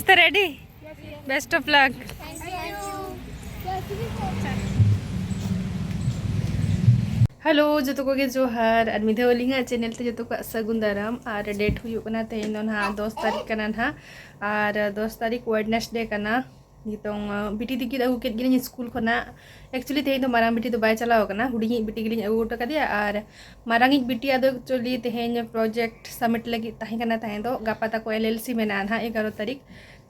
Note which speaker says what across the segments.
Speaker 1: समस्ते ready best of luck hello जो को गे जोहार और मिधे वाली चैनल ते जो को सगुन दाराम और डेट हुई तेन ना 10 तारीख का ना और 10 तारीख वेडनेसडे का नितों बिटी दिकी अगू के स्कूल खोना एक्चुअली तेन मारांग बिटी बै चलावना हुडी बिटी गे अगू हटोकादिया और मारांग बिटी एक्चुअली तेन प्रोजेक्ट सबमिट लगी गापा तक LLC में ना 11 तारीख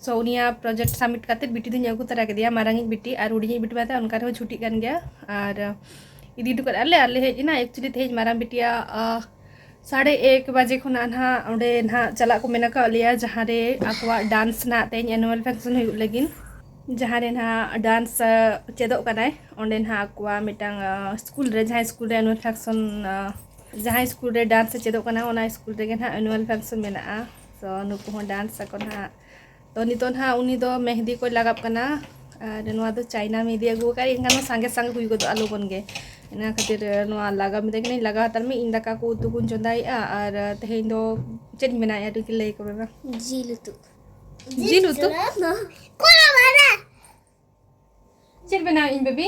Speaker 1: सो उनिया प्रोजेक्ट सबमिट करते बिटी दिन अगू तरा के मारांग बिटी और हुडी बिटी बाते उनका छुट्टी कान गया और इदी तो आले हेजना एक्चुअली तेज मारांग बिटिया 1:30 बजे खुना ना ओंडे ना चला को मेना का लिया जहाँ रे आकवा डांस ना तेज एनुअल फंक्शन हुई लगिन जहाँ रे ना डांस चेदो कनाय ओंडे ना आकवा मिटांग स्कूल रे जहाँ स्कूल रे एनुअल फंक्शन जहाँ स्कूल रे डांस चेदो कना ओना स्कूल रे ना एनुअल फंक्शन मेना सो नुकु हो डांस को ना तो नितो ना उनी दो मेहंदी को लगाप कना और नवा दो चाइना मेहंदी अगू का इनका संगे संगे हुई को आलो बन गे इना खातिर नवा लगा मिदे के लगा हतर में इन दाका को उतु कुन चंदाइआ और तेहेन दो चेन मेनाया तो कि लई को बेबा जिलुतु कोना मारा चेन बना इन बेबी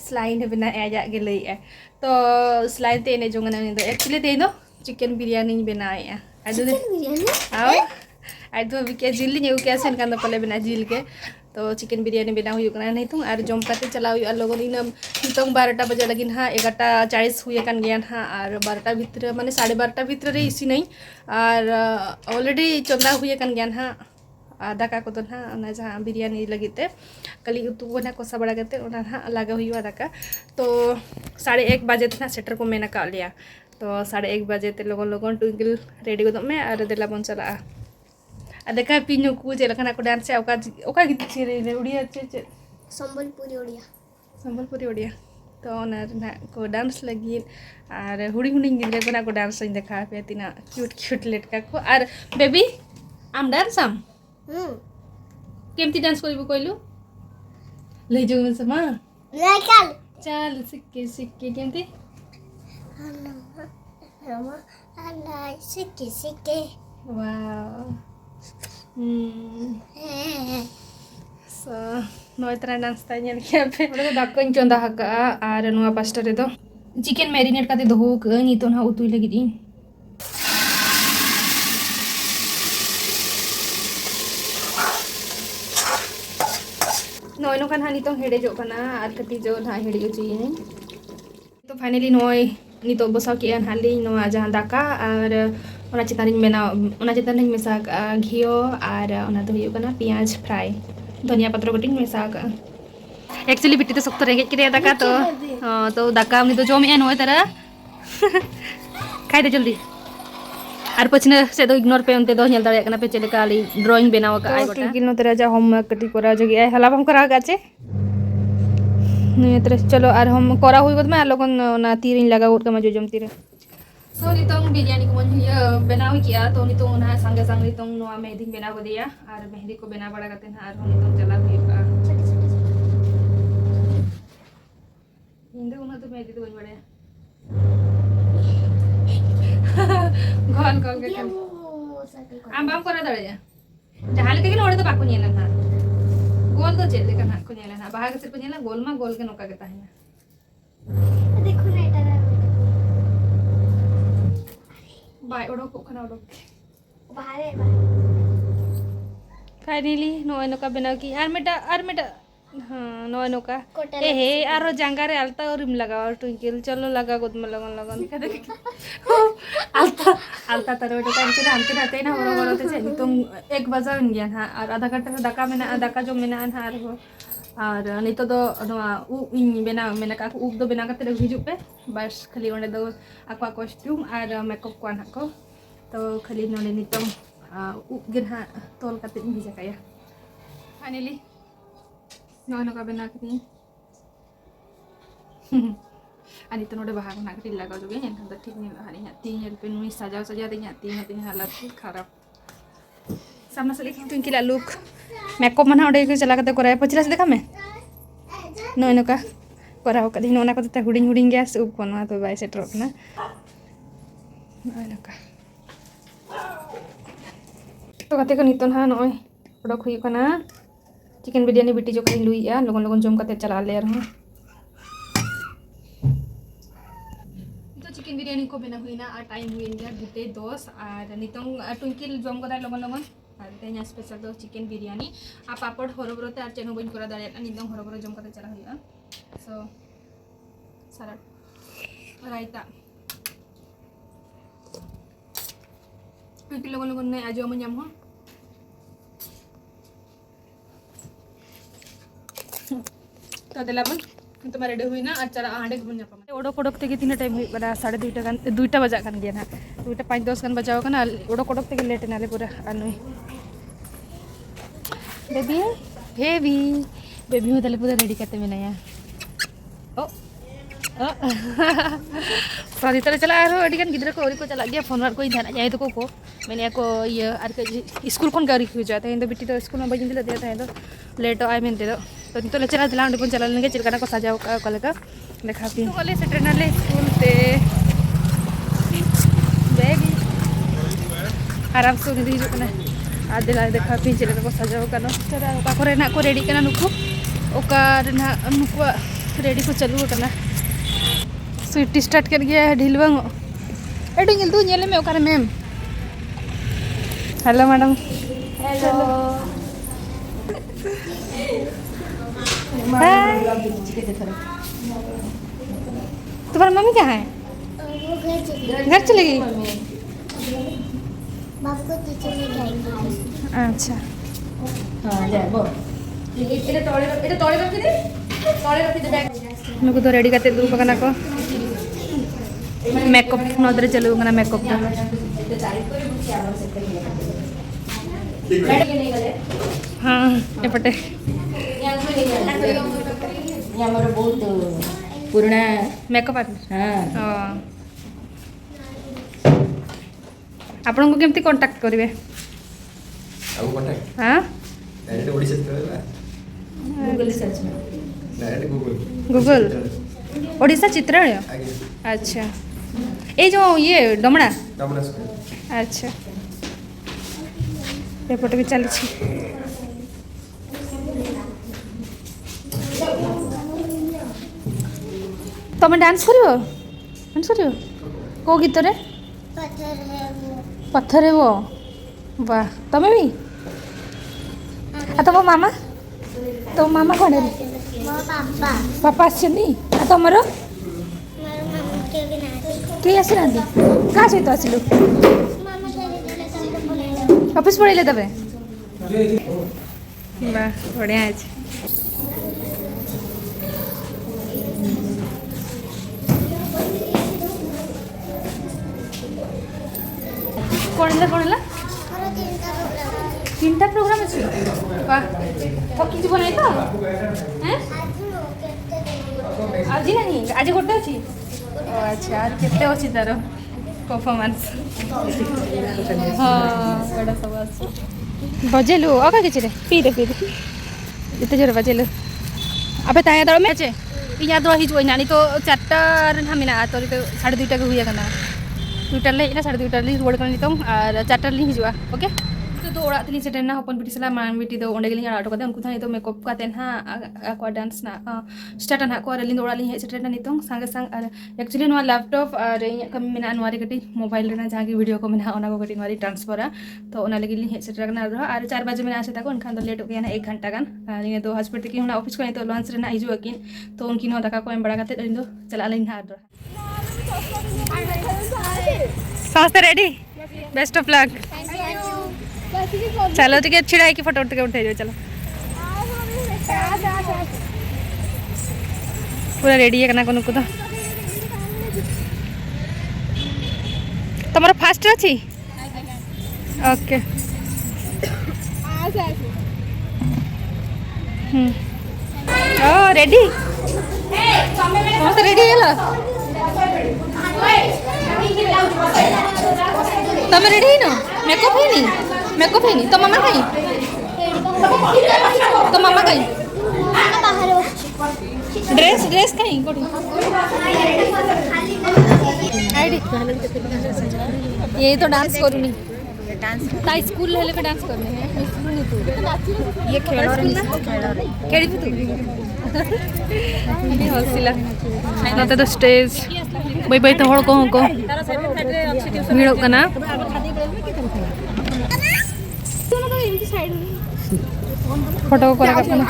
Speaker 1: स्लाइड बना आजा के लई तो स्लाइड ते ने जोंगना नि दो एक्चुअली ते दो चिकन बिरयानी बनाया चिकन बिरयानी आओ आदो बिके जिल नि के सेन कान पले बना जिल के तो चिकन बिरयानी बना हुई नहीं तो और जम करते चलाव लोगन इन नितों 12टा बजे लगी हाँ 11:40 हुई गया हाँ और 12टा भितर माने 12:30 भितर इसी नहीं और ऑलरेडी चंदा हुई गया हाँ दाका को हाँ जहाँ बिरयानी लगे कली उतु को कोसा बड़ा करते हाँ लगा हुई दाका तो 1:30 बजे ना सेटर को मेना का लिया तो 1:30 बजे ते लोगन टुंगिल रेडी गोद में और देला बन चला देखा पिनु को चलना को डांस ओका गीत रे उड़िया चे संबलपुरी उड़िया तो ना को डांस लगी और हुडी हुडी गिद्रे को डांस देखा पे तीना क्यूट लेटका को और बेबी आम डांस आम केमती डांस करबो कइलु ले जो में समा चल सिक्के केमती सिक्के वाओ so नोय तरह डांस ता नेल के पे ओडे दाकन चंदा हका आर नोआ पास्टा रे दो चिकन मैरिनेट काते दो होक नितो ना उतुई लगी नोय नो खान नितो हेडे जो कना आर कति जो ना हेडे जो चाहिए तो फाइनली नोय नितो बसाव के हाली नोआ जहां दाका और ओना चितान मेसा घियो और पियाज फ्राई धनिया पत्र कटिंग मेसा एक्चुअली बिटी तो सख्त रेंगे के दाका तो दाका उनी तो जमे नोय तरह खाई दे जल्दी और पछने से तो इग्नोर पे उनते दो नेल दाड़े पे चलेका ड्राइंग बनाव का आई गोटा किनो तरह जा होमवर्क कटी करा जगी आई हला हम करा गाचे नहीं तरह चलो और हम करा हुई गद में लोगन ना तीरिन लगा उठ के जो जमती रे सो नितों बिरयानी को मन बनाव किया तो नितों ना संगे संग नितों नोआ मेहंदी बनाव दिया और मेहंदी को बना बड़ा करते ना और नितों चला हुई हिंदू उना तो मेहंदी तो बन बड़े गॉल के आम बाम करा दड़े जहां लेके ओडे तो बाको नेला ना गोल तो चेले का ना को नेला ना बाहा के सिर्फ नेला गोल मा गोल के नोका के ताहिना देखो ना एटा बाय ओडो को खाना ओडो बाहरे फाइनली नोय नोका बनाव की आर मेटा हाँ नोय नोका ए हे आरो जांगा रे आलता और लगाओ ट्विंकल चलो लगा गोद में लगन आलता तारो तो टाइम से हमते रहते ना बरो ते नितों 1 बजे बन गया हां और आधा घंटा दाका में दाका जो में ना और नितो दो उ इन बेना मेना का उ दो बेना करते हिजु पे बस खाली ओंडे दो आक्वा कॉस्ट्यूम और मेकअप को ना को तो खाली नोले नितो उ गिन हा तोल करते भिजा काया फाइनली नोय नोका बेना करी अनि तो नोडे बाहा ना करी लगा जोगे एन तो ठीक नहीं हानि तीन पे नुई सजा दे तीन हालत खराब सामने से लेकिन ट्विंकल लुक मेकअप मना ओडे के चला करते कराय पछला से देखा मैं नोय नोका कराव कदी नोना को त हुडिंग गया से उप कोना तो बाय सेट रखना नोय नोका तो कते को नितन हाँ नॉय उडक हुई कना चिकन बिरयानी बिटी जो कहीं लुईया लोगन लोगन जम कते चला ले रहा तो चिकन बिरयानी को बना हुई ना आ टाइम हुई गया गुटे 10 और नितों टुंकिल जम कदा लोगन लोगन और तेना स्पेशल दो चिकन बिरयानी आ पापड़ हरबरते और चेन बन करा दाड़े नितों हरबर जम कते चला हुई सो सलाड रायता टुंकिल लोगन लोगन ने आज जम हो तो दिलाबन तुम्हारे रेडी हुई ना अच्छा आंडे को बन ओडक ओडक ते तीन टाइम हुई बड़ा 2:30 गान 2टा बजा कान गया ना 2टा 5-10 गान बजाओ कना ओडक ओडक ते लेट नाले पूरा अनु बेबी हेवी बेबी हो तले पूरा रेडी करते मेना या ओ सारी तरह चला आ रहा है गिद्रा को और को चला गया फोन वार कोई ध्यान जाए तो को मैंने को ये आर स्कूल खन गाड़ी हो जाते हैं तो बिटी तो स्कूल में बजी दिला दिया था तो लेट आए मेनते तो नितो ले चला दिला को चला लेंगे चिलकाना को सजाओ का लेका देखा पी वाले से ट्रेनर ले स्कूल ते बेबी आराम से निदी जो कना आ दिला देखा पी चिलका को सजाओ कनो चला का करे ना को रेडी कना नुको ओका ना नुको रेडी को चालू करना स्वीट स्टार्ट कर गया है ढील बांग एडो ᱧᱮᱞ दू ᱧᱮᱞ में ओकर मैम हेलो मैडम हेलो तुम्हारा मम्मी कहाँ है घर चले गई अच्छा मेरे को तो रेडी करते दू पकना को मेकअप नदरे चलू कना मेकअप ता हाँ एपटे
Speaker 2: हमर बहुत पुराना
Speaker 1: मेकअप आर्टिस्ट
Speaker 2: हाँ
Speaker 1: आपन को केमती कांटेक्ट करिवे
Speaker 3: अब कांटेक्ट
Speaker 1: हां
Speaker 3: डायरेक्ट ओडिसा करबा
Speaker 2: गूगल सर्च में
Speaker 3: डायरेक्ट
Speaker 1: गूगल ओडिशा चित्रालय
Speaker 3: आगे
Speaker 1: अच्छा ये जो ये डमणा
Speaker 3: डमणा स्कूल
Speaker 1: अच्छा एपटे भी चली छी तुम डांस करियो को गीत रे पत्थर है वो वाह तमें भी तुम मामा कौन है पापा आसनी तुमर किए आसना क्या सहित आसिलु ऑफिस पड़े तबे वाह बढ़िया है कौन है 3टा प्रोग्राम अच्छे वाह थकी जीवन नहीं तो हैं आज नहीं आज गोटे अच्छी अच्छा आज केते अच्छी तार परफॉर्मेंस हाँ बड़ा सब अच्छे बजेलु अका किछ रे पी दे इते जोर बजेलु अबे ताया दर में अच्छे इया दो ही जोई नानी तो 4टा ना मिना तो 2:30 के हुई करना 2टा ले 2:30 ले रोड करनी तो और 4टा ले हिजुआ ओके तो ओड़ा तली सेटेना हपन बिटी सला मान बिटी दो ओंडे गेलिंग आटो कते उनको थानी तो मेकअप काते ना आको डांस ना स्टार्ट ना को रेलिंग ओड़ा लिंग हे सेटेना नितों संगे संग और एक्चुअली नो लैपटॉप और कम मिना नवारी कटी मोबाइल रेना जहां की वीडियो को मिना ओना को कटी नवारी ट्रांसफर तो ओना लगी लिंग हे सेटेना ना और 4 बजे में आसे तक उनखान तो लेट हो गया ना 1 घंटा गान लिंग दो हॉस्पिटल की होना ऑफिस को तो लंच रेना हिजु अकिन तो उनकी नो दाका को एम बड़ा कते लिंग दो चला लिंग हा सास्ते रेडी बेस्ट ऑफ लक चलो ठीक है छिड़ा की फोटो उठ के उठे जाओ चलो पूरा रेडी है करना को तुम फास्ट अच्छी ओके ओ रेडी समस्त रेडी है तुम रेडी है ना मेकअप है नहीं तो मामा कहीं ड्रेस कहीं ये तो डांस करूनी
Speaker 2: डांस
Speaker 1: ता स्कूल हेले के डांस करने हैं सुनी तू
Speaker 2: ये खेल
Speaker 1: केड़ी तू ini हसिला नते तो स्टेज बई बई तो हड़ को भीड़ो कना फोटो को करा करना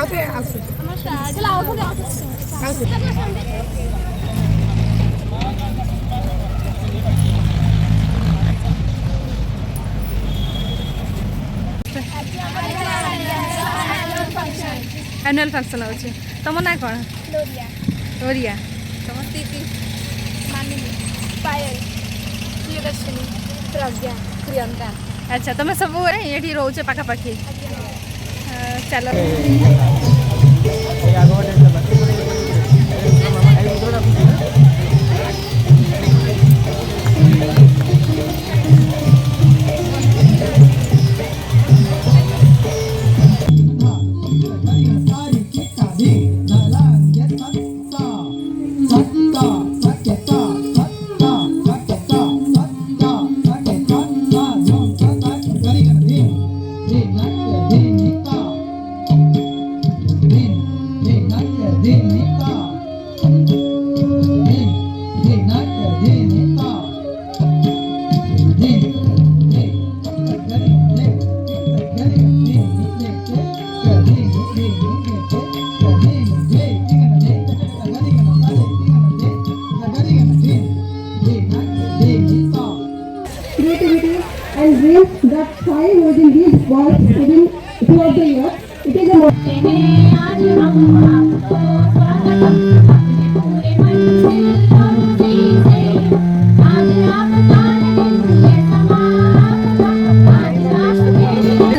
Speaker 1: एनुअल फंक्शन होचे तुम ना कौन लोरिया तुम स्थिति मानिनी पायल प्रियदर्शनी प्रज्ञा प्रियंका अच्छा तुम सब ये रोचे पाखापाखि चलो
Speaker 4: creativity and dreams that shine within these walls within throughout the year. It is a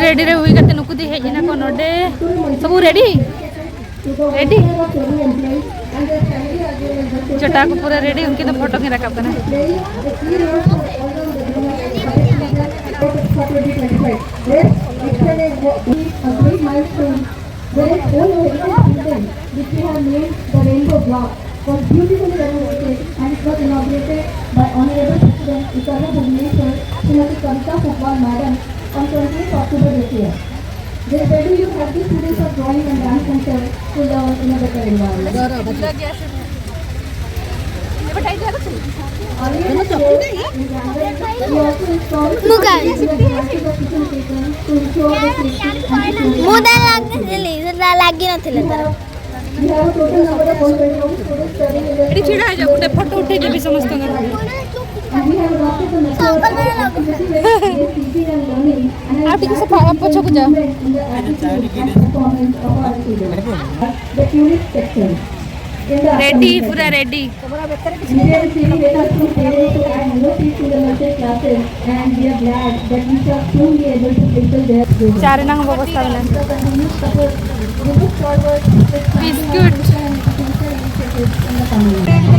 Speaker 1: ready रे हुई करते नुकु दी हेजना को नोडे सब रेडी रेडी चटा को पूरा रेडी उनकी तो फोटो के रखा करना
Speaker 4: was beautifully renovated and it was inaugurated by Honorable President Ikara Bhubaneswar Srimati Kavita Putwal Madam on 28th October this year. They ready you have the students of drawing and dance center to learn in a better environment. We have a total number of 121 students studying in the
Speaker 1: एडी छिड़ा है जा गुटे photo उठे देबी समस्त
Speaker 4: and we have adopted the method of activity based teaching and learning and
Speaker 1: आप ठीक से पछो को जा
Speaker 4: in the attitude and performance of our students. The tourist section. In the
Speaker 1: ready पूरा ready
Speaker 4: we are receiving letters from parents to add more seats to the nursery classes and we are glad that we shall soon be able to fulfill their dreams.
Speaker 1: चार नंग व्यवस्था बना
Speaker 4: The continued support we look forward to
Speaker 1: biscuit
Speaker 4: in the coming years.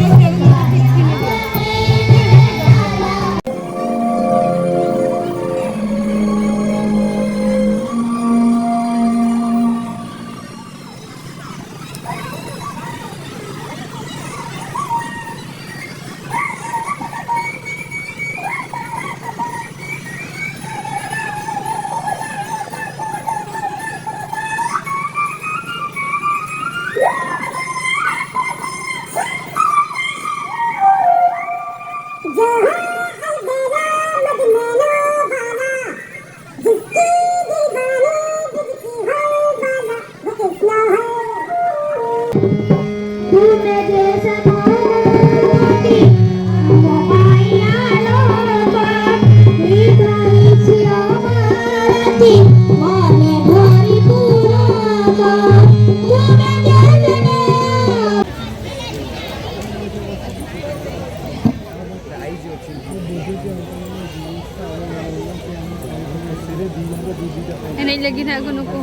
Speaker 1: नहीं लगी ना गुनु को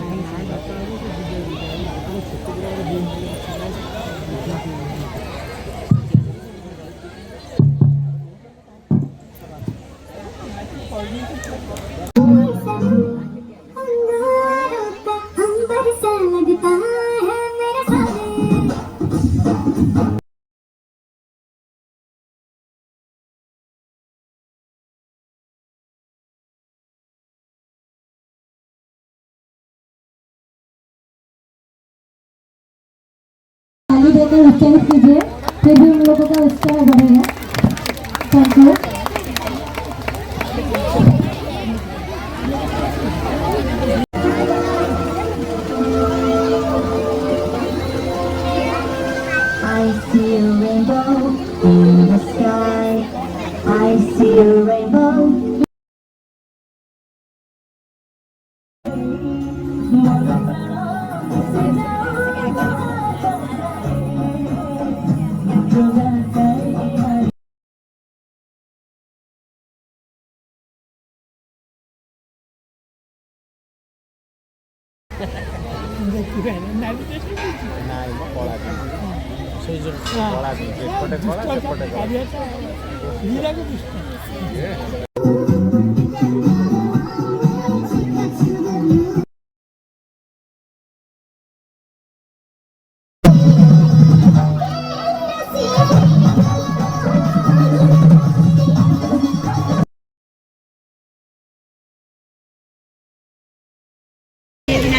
Speaker 4: को उत्साहित कीजिए, फिर भी उन लोगों का उत्साह बढ़ेगा। Thank you. I see a rainbow in the sky. I see a rainbow.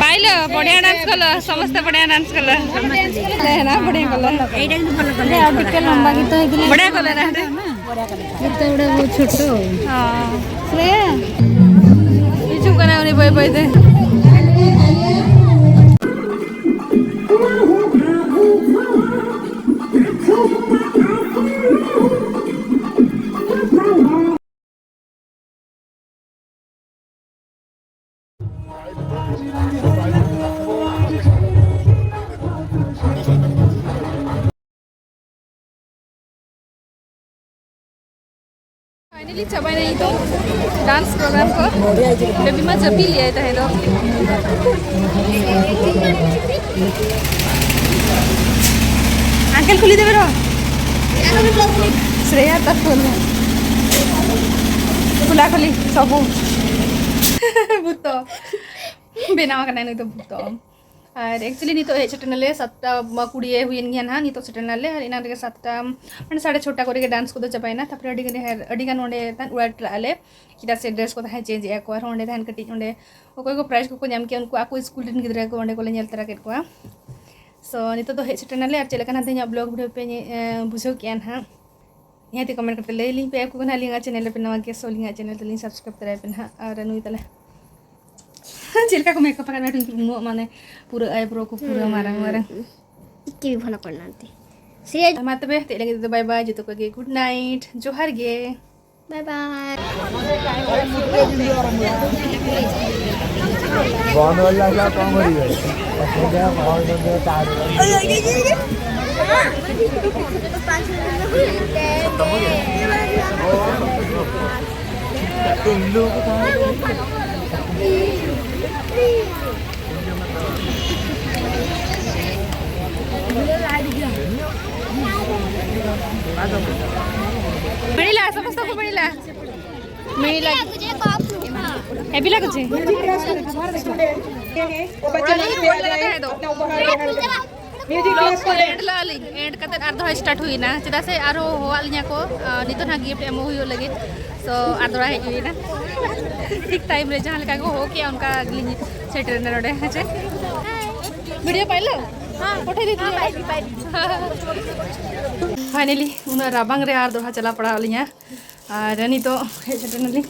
Speaker 1: Pile बढ़िया डांस कल समस्त बढ़िया डांस कल ना बढ़िया कल
Speaker 2: ଟିକେ ଲମ୍ବା ଗୀତ ହେଇଥିଲେ
Speaker 1: बढ़िया कल ना
Speaker 2: ଗୀତ ଗୁଡ଼ା ବହୁତ ଛୋଟ।
Speaker 1: हाँ श्रेया ये चुप करना उन्हें बोल दे फाइनली चबाई नहीं तो डांस प्रोग्राम को बेबी माँ जब भी लिया था तो अंकल खुली दे बेरो श्रेया तक खोल खुला खुली सबू भूत बेनावा करना नहीं तो भूत और एक्चुअली नितो हे सेटनले 7टा कुड़िए हुईन गया ना नितो सेटनले और इना रे 7टा माने 6:30 करे डांस को तो चपाइना तापर अडिगन ओंडे तन उड़ा ट्राले किदा से ड्रेस को था चेंज एको और ओंडे तन कटी ओंडे ओको को प्राइस को ᱧᱟᱢ के उनको आको स्कूल दिन गिदरा को ओंडे को ले तरा के को सो नितो तो हे सेटनले और चलेका ना तेया ब्लॉग वीडियो पे बुझो किया ना यहाँ ते कमेंट करते ले लिंक पे आपको ना लिंगा चैनल पे नवा के सो लिंगा चैनल तो लिंक सब्सक्राइब कराय पे ना और नुई तले चिलका को मेकअप कर बैठूं नो माने पूरा आईब्रो को पूरा मारंग मारंग
Speaker 2: टीवी भला करनाते से
Speaker 1: माते बे ते लगे बाय बाय जतो को गुड नाइट जोहार गे
Speaker 2: बाय बाय
Speaker 5: बॉन्ड वाला क्या काम करी है अपने क्या बॉन्ड में तार
Speaker 1: मिला समस्त को मिला मिला हेवी लागो छे म्यूजिक क्लास को एंड लाली एंड कते अर्धो स्टार्ट हुई ना चदा से आरो होवालिया को नितो ना गिफ्ट एमो हुई लगे सो अर्धोरा हे हुई ना ठीक टाइम रे जहां लगा को हो के उनका अगली सेटर ने रोडे है वीडियो पाइलो हां पठे दी फाइनली उना राबांग रे आर दोहा चला पड़ा लिया और नितो हे सेटर ने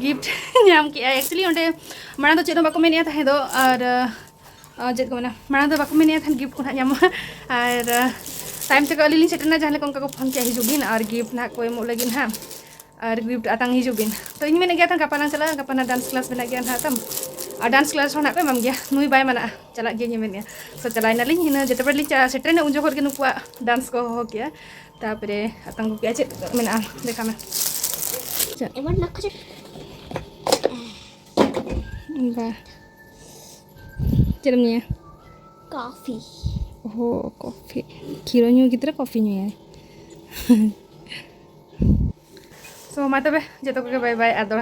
Speaker 1: गिफ्ट नाम किया एक्चुअली ओंडे माना तो चेदो बाको मेनिया था दो और चेद को मना माना तो बाको मेनिया था गिफ्ट को ना नाम और टाइम से अली सेटना जहां लेको उनका को फोन किया हिजुबिन और गिफ्ट ना को एमो लगिन हां और गिफ्ट आतंग हिजुबिन तो इन मेने गया था गपाना चला गपाना डांस क्लास में गया था तम और डांस क्लास होना को मम गया नुई बाय मना चला गया मेनिया सो चला ना लिंग हिना जेते बडली सेटर ने उन जोखर के नुकुआ डांस को हो किया तापरे आतंग को चेद मेना देखा मैं
Speaker 2: एमन ना खजे
Speaker 1: Enggak. Ceremnya.
Speaker 2: Coffee
Speaker 1: Oh, kopi. Kironya gitu kopinya ya. So, mata be, jatuh ke bye bye atau